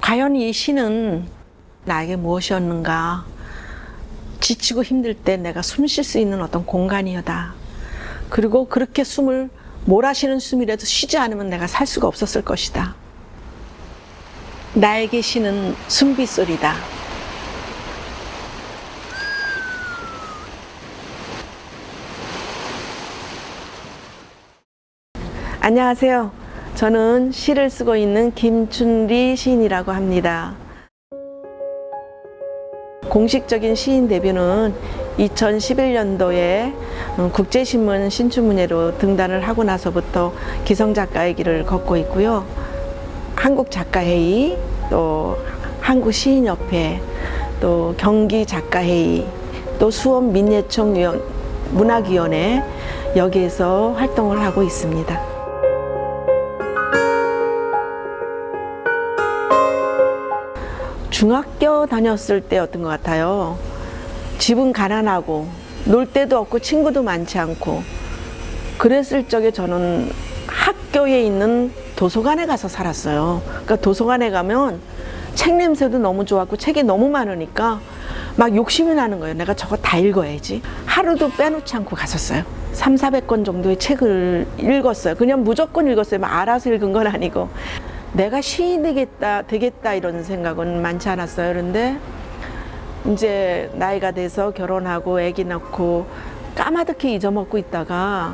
과연 이 시는 나에게 무엇이었는가? 지치고 힘들 때 내가 숨 쉴 수 있는 어떤 공간이었다. 그리고 그렇게 숨을 몰아쉬는 숨이라도 쉬지 않으면 내가 살 수가 없었을 것이다. 나에게 시는 숨빗소리다. 안녕하세요. 저는 시를 쓰고 있는 김춘리 시인이라고 합니다. 공식적인 시인 데뷔는 2011년도에 국제신문 신춘문예로 등단을 하고 나서부터 기성작가의 길을 걷고 있고요. 한국작가회의, 또 한국시인협회, 또 경기작가회의, 또 수원민예청 문학위원회, 여기에서 활동을 하고 있습니다. 중학교 다녔을 때였던 것 같아요. 집은 가난하고 놀 데도 없고 친구도 많지 않고 그랬을 적에 저는 학교에 있는 도서관에 가서 살았어요. 그러니까 도서관에 가면 책 냄새도 너무 좋았고 책이 너무 많으니까 막 욕심이 나는 거예요. 내가 저거 다 읽어야지. 하루도 빼놓지 않고 갔었어요. 300~400권 정도의 책을 읽었어요. 그냥 무조건 읽었어요. 막 알아서 읽은 건 아니고. 내가 시인이 되겠다 이런 생각은 많지 않았어요. 그런데 이제 나이가 돼서 결혼하고 아기 낳고 까마득히 잊어먹고 있다가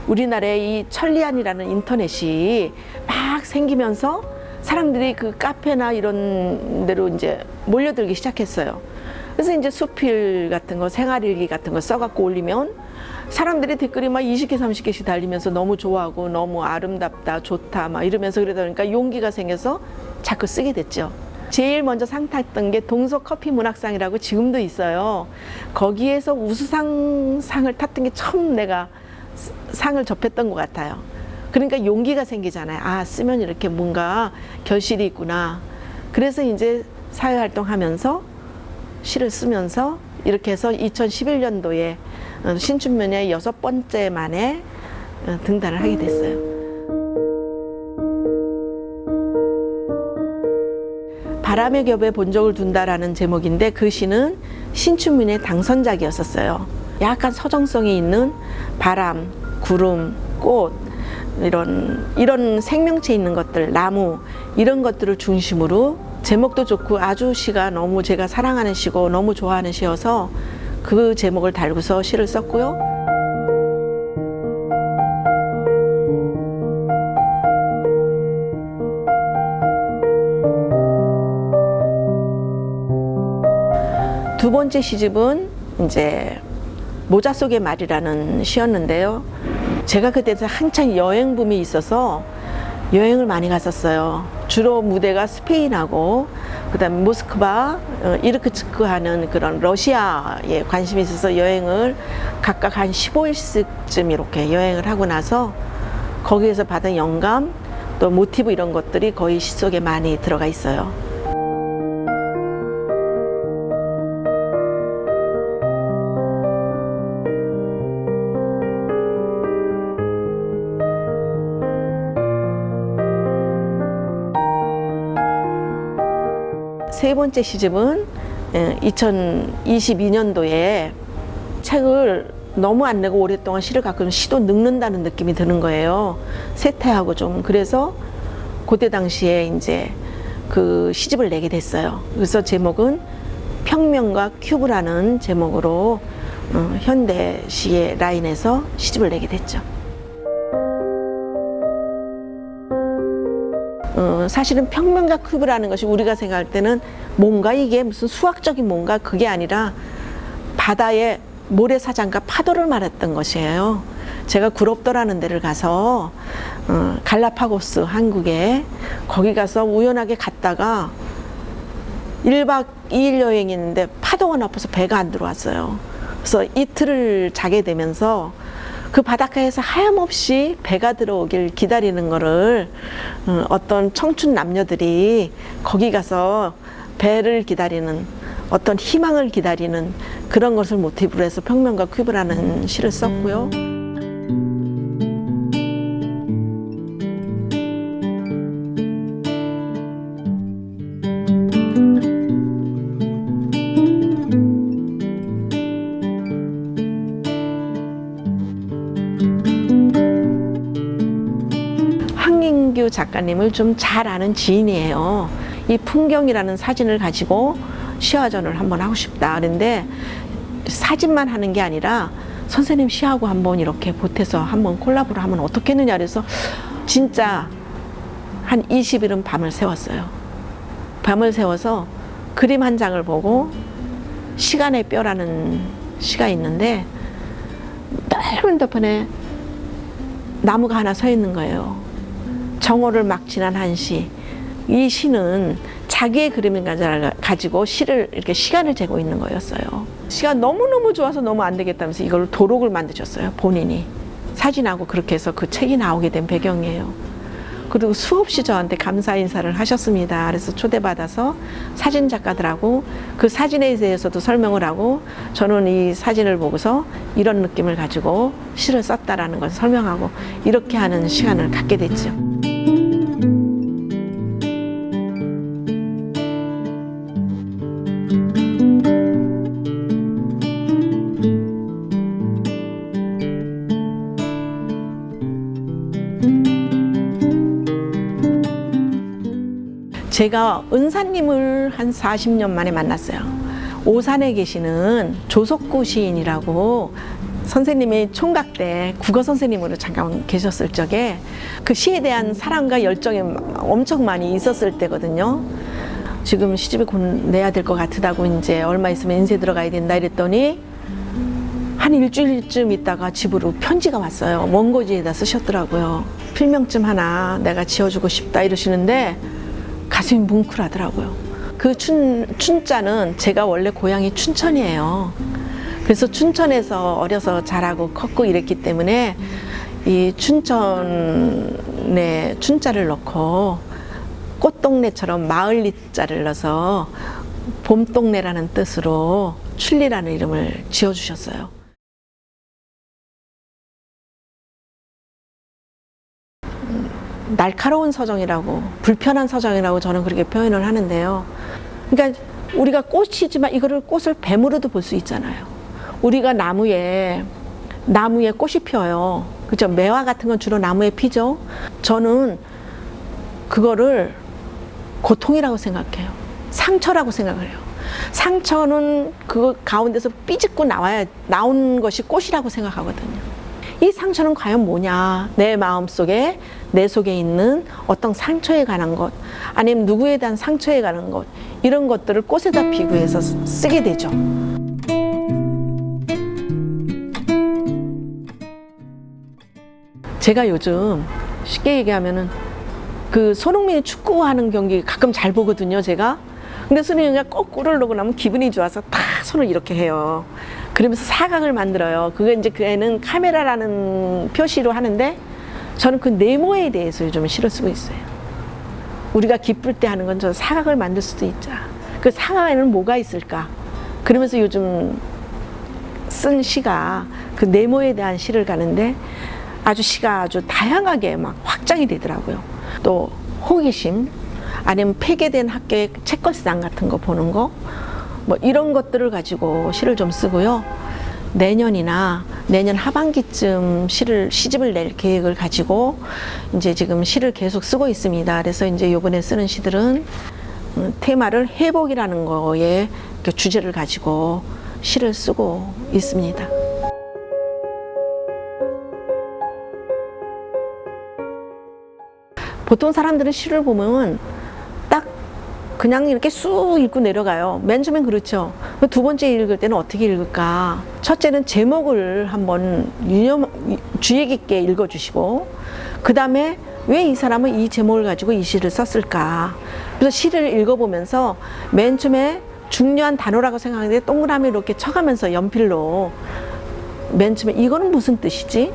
우리나라에 이 천리안이라는 인터넷이 막 생기면서 사람들이 그 카페나 이런 데로 이제 몰려들기 시작했어요. 그래서 이제 수필 같은 거, 생활일기 같은 거 써갖고 올리면 사람들이 댓글이 막 20개, 30개씩 달리면서 너무 좋아하고 너무 아름답다, 좋다 막 이러면서 그러다 보니까 용기가 생겨서 자꾸 쓰게 됐죠. 제일 먼저 상 탔던 게 동서커피 문학상이라고 지금도 있어요. 거기에서 우수상을 탔던 게 처음 내가 상을 접했던 것 같아요. 그러니까 용기가 생기잖아요. 아, 쓰면 이렇게 뭔가 결실이 있구나. 그래서 이제 사회활동하면서 시를 쓰면서 이렇게 해서 2011년도에 신춘문예 6번째 만에 등단을 하게 됐어요. 바람의 겹에 본적을 둔다라는 제목인데 그 시는 신춘문예 당선작이었었어요. 약간 서정성이 있는 바람, 구름, 꽃 이런 생명체 있는 것들, 나무 이런 것들을 중심으로 제목도 좋고 아주 시가 너무 제가 사랑하는 시고 너무 좋아하는 시여서 그 제목을 달고서 시를 썼고요. 두 번째 시집은 이제 모자 속의 말이라는 시였는데요. 제가 그때 한창 여행 붐이 있어서 여행을 많이 갔었어요. 주로 무대가 스페인하고 그다음에 모스크바, 이르크츠크 하는 그런 러시아에 관심이 있어서 여행을 각각 한 15일씩쯤 이렇게 여행을 하고 나서 거기에서 받은 영감 또 모티브 이런 것들이 거의 시 속에 많이 들어가 있어요. 세 번째 시집은 2022년도에 책을 너무 안 내고 오랫동안 시를 갖고 있으면 시도 늙는다는 느낌이 드는 거예요. 쇠퇴하고 좀. 그래서 그때 당시에 이제 그 시집을 내게 됐어요. 그래서 제목은 평면과 큐브라는 제목으로 현대 시의 라인에서 시집을 내게 됐죠. 사실은 평면과 큐브라는 것이 우리가 생각할 때는 뭔가 이게 무슨 수학적인 뭔가 그게 아니라 바다의 모래사장과 파도를 말했던 것이에요. 제가 구롭도라는 데를 가서 갈라파고스 한국에 거기 가서 우연하게 갔다가 1박 2일 여행했는데 파도가 나빠서 배가 안 들어왔어요. 그래서 이틀을 자게 되면서 그 바닷가에서 하염없이 배가 들어오길 기다리는 거를 어떤 청춘 남녀들이 거기 가서 배를 기다리는 어떤 희망을 기다리는 그런 것을 모티브로 해서 평면과 큐브라는 시를 썼고요. 작가님을 좀 잘 아는 지인이에요. 이 풍경이라는 사진을 가지고 시화전을 한번 하고 싶다. 그런데 사진만 하는 게 아니라 선생님 시하고 한번 이렇게 보태서 한번 콜라보를 하면 어떻겠느냐 그래서 진짜 한 20일은 밤을 새웠어요. 밤을 새워서 그림 한 장을 보고 시간의 뼈라는 시가 있는데 넓은 덮판에 나무가 하나 서 있는 거예요. 정오를 막 지난 한 시. 이 시는 자기의 그림을 가지고 시를 이렇게 시간을 재고 있는 거였어요. 시가 너무너무 좋아서 너무 안 되겠다면서 이걸 도록을 만드셨어요. 본인이. 사진하고 그렇게 해서 그 책이 나오게 된 배경이에요. 그리고 수없이 저한테 감사 인사를 하셨습니다. 그래서 초대받아서 사진 작가들하고 그 사진에 대해서도 설명을 하고 저는 이 사진을 보고서 이런 느낌을 가지고 시를 썼다라는 것을 설명하고 이렇게 하는 시간을 갖게 됐죠. 제가 은사님을 한 40년 만에 만났어요. 오산에 계시는 조석구 시인이라고 선생님이 총각 때 국어 선생님으로 잠깐 계셨을 적에 그 시에 대한 사랑과 열정이 엄청 많이 있었을 때거든요. 지금 시집을 곧 내야 될 것 같다고 이제 얼마 있으면 인쇄 들어가야 된다 이랬더니 한 일주일쯤 있다가 집으로 편지가 왔어요. 원고지에다 쓰셨더라고요. 필명집 하나 내가 지어주고 싶다 이러시는데 가슴이 뭉클하더라고요. 그 춘자는 제가 원래 고향이 춘천이에요. 그래서 춘천에서 어려서 자라고 컸고 이랬기 때문에 이 춘천에 춘자를 넣고 꽃동네처럼 마을리자를 넣어서 봄동네라는 뜻으로 춘리라는 이름을 지어주셨어요. 날카로운 서정이라고 불편한 서정이라고 저는 그렇게 표현을 하는데요. 그러니까 우리가 꽃이지만 이거를 꽃을 뱀으로도 볼 수 있잖아요. 우리가 나무에 꽃이 피어요. 그죠? 매화 같은 건 주로 나무에 피죠. 저는 그거를 고통이라고 생각해요. 상처라고 생각을 해요. 상처는 그 가운데서 삐집고 나온 것이 꽃이라고 생각하거든요. 이 상처는 과연 뭐냐? 내 마음속에, 내 속에 있는 어떤 상처에 관한 것, 아니면 누구에 대한 상처에 관한 것, 이런 것들을 꽃에다 비교해서 쓰게 되죠. 제가 요즘 쉽게 얘기하면은 그 손흥민이 축구하는 경기 가끔 잘 보거든요, 제가. 근데 손흥민이가 거꾸로 넣고 나면 기분이 좋아서 다 손을 이렇게 해요. 그러면서 사각을 만들어요. 그게 이제 그 애는 카메라라는 표시로 하는데 저는 그 네모에 대해서 요즘 시를 쓰고 있어요. 우리가 기쁠 때 하는 건 저 사각을 만들 수도 있죠. 그 사각에는 뭐가 있을까? 그러면서 요즘 쓴 시가 그 네모에 대한 시를 가는데 시가 아주 다양하게 막 확장이 되더라고요. 또 호기심, 아니면 폐괴된 학교의 책걸상 같은 거 보는 거, 뭐 이런 것들을 가지고 시를 좀 쓰고요. 내년 하반기쯤 시집을 낼 계획을 가지고 이제 지금 시를 계속 쓰고 있습니다. 그래서 이제 요번에 쓰는 시들은 테마를 회복이라는 거에 주제를 가지고 시를 쓰고 있습니다. 보통 사람들은 시를 보면 딱 그냥 이렇게 쑥 읽고 내려가요. 맨 처음엔 그렇죠. 두 번째 읽을 때는 어떻게 읽을까? 첫째는 제목을 한번 주의 깊게 읽어주시고, 그 다음에 왜 이 사람은 이 제목을 가지고 이 시를 썼을까? 그래서 시를 읽어보면서 맨 처음에 중요한 단어라고 생각하는데 동그라미 이렇게 쳐가면서 연필로 맨 처음에 이거는 무슨 뜻이지?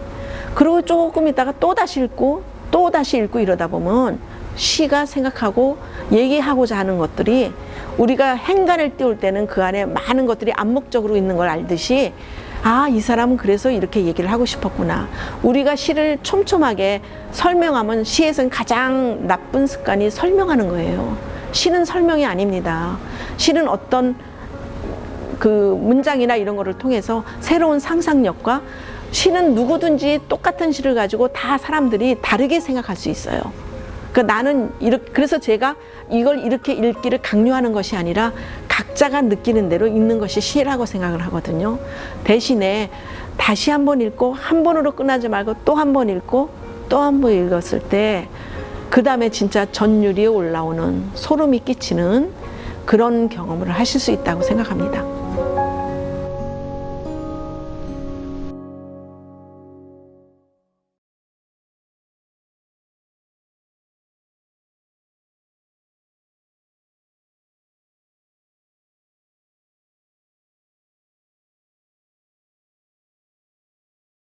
그리고 조금 있다가 또 다시 읽고 이러다 보면 시가 생각하고 얘기하고자 하는 것들이 우리가 행간을 띄울 때는 그 안에 많은 것들이 암묵적으로 있는 걸 알듯이 이 사람은 그래서 이렇게 얘기를 하고 싶었구나. 우리가 시를 촘촘하게 설명하면 시에서는 가장 나쁜 습관이 설명하는 거예요. 시는 설명이 아닙니다. 시는 어떤 그 문장이나 이런 거를 통해서 새로운 상상력과 시는 누구든지 똑같은 시를 가지고 다 사람들이 다르게 생각할 수 있어요. 나는 그래서 제가 이걸 이렇게 읽기를 강요하는 것이 아니라 각자가 느끼는 대로 읽는 것이 시라고 생각을 하거든요. 대신에 다시 한 번 읽고 한 번으로 끝나지 말고 또 한 번 읽고 또 한 번 읽었을 때 그 다음에 진짜 전율이 올라오는 소름이 끼치는 그런 경험을 하실 수 있다고 생각합니다.